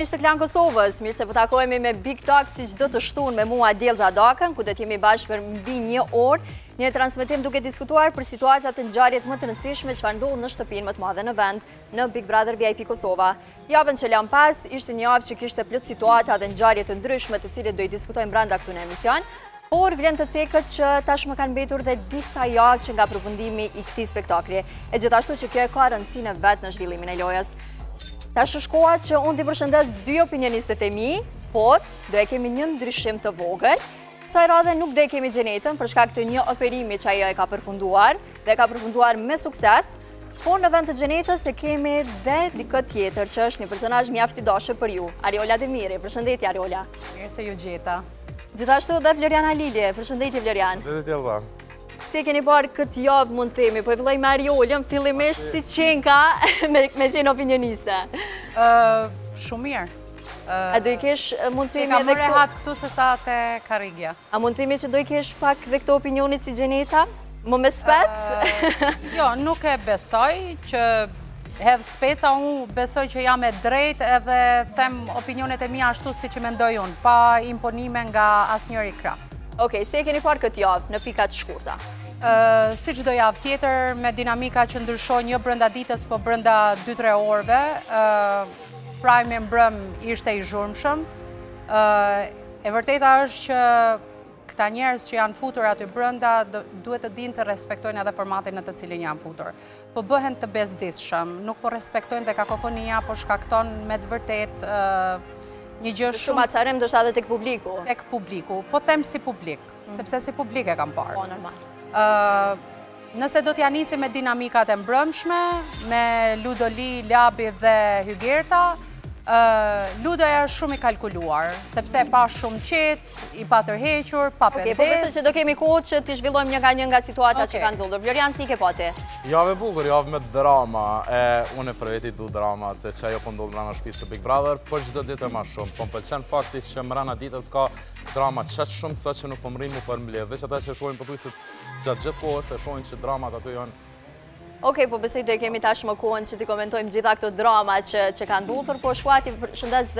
Ishte Klan Kosovës, mirë se po takohemi me Big Talk si çdo të shtunë me mua Diellza Dakën, ku do të jemi bashkë për mbi 1 orë, një transmetim duke diskutuar për situatat e ngjarjet më të rëndësishme çfarë ndodh në shtëpinë më të madhe në vend, në Big Brother VIP Kosova. Javën që lan pas ishte një javë që kishte plot situata dhe ngjarje të ndryshme të cilat do i diskutojmë brenda këtu në emision. Por vlen të cekët që tashmë kanë mbetur dhe disa javë që nga përfundimi i këtij spektakli. E gjithashtu që kjo ka rëndësinë vet në zhvillimin e lojës. Tash shkohat që unë t'i përshëndes 2 opinionistët e mi, por do e kemi një ndryshim të vogël. Kësaj radhe nuk do e kemi Gjenetën për shkak të një operimi që ajo e ka përfunduar dhe e ka përfunduar me sukses. Por në vend të Gjenetës e kemi dhe dikë tjetër që është një personazh mjaft i dashur për ju, Ariola Demiri. Përshëndetje Ariola. Mirë se ju gjeta. Gjithashtu dhe Floriana Lilje. Përshëndetje Florian. Përshëndetje. Si keni parë këtë javë mund të themi, po e filloj me Ariolën, fillimisht si qenka me qenë opinioniste. Shumë mirë. A do i kesh mund të themi Ka edhe më rehat këtu se sa te Karigja. A mund të themi që do i kesh pak dhe këto opinionit si Gjeneta? Më me spec? Jo, nuk e besoj që hedh speca, unë besoj që jam e drejt edhe them opinionet e mia ashtu si që mendoj unë, pa imponime nga asnjëri krah. Okej, si e keni parë këtë javë në pika të shkurta? Si çdo javë tjetër, me dinamika që ndryshon jo brenda ditës, po brenda 2-3 orëve. Prime e mbrëm ishte i zhurmshëm. E vërteta është që këta njerëz që janë futur aty brenda duhet të dinë të respektojnë edhe formatin në të cilin janë futur. Po bëhen të bezdisshëm, nuk po respektojnë dhe kakofonia, po shkakton me të vërtet një gjë shumë acarem do shta dhe tek publiku. Tek publiku, po them si publik, sepse si publik e kam parë. Po, normal. Nëse do t'ja nisi me dinamikat e mbrëmshme, me Ludoli, Labi dhe Hygerta, Ludo e është shumë i kalkuluar, sepse pa shumë qetë, i pa tërhequr, pa pendes. Po besoj që do kemi kohë që t'i zhvillojmë një nga situatat që kanë ndodhur. Florian, si ke pati? Javë e bukur, javë me drama. Unë e për veti du drama të që ajo po ndodhë mrena shtëpisë së Big Brother, por çdo ditë e ma shumë. Po më pëlqen fakti që mrena ditës ka drama qaq shumë sa që nuk po mrin mu përmbledh. Veç ata që shohin pothuajse gjatë gjithë kohës e shohin që dramat ato janë. Okej, po besoj do e kemi tashmë kohën që t'i komentojmë gjitha këto drama që kanë ndodhur, po shkuati përshëndes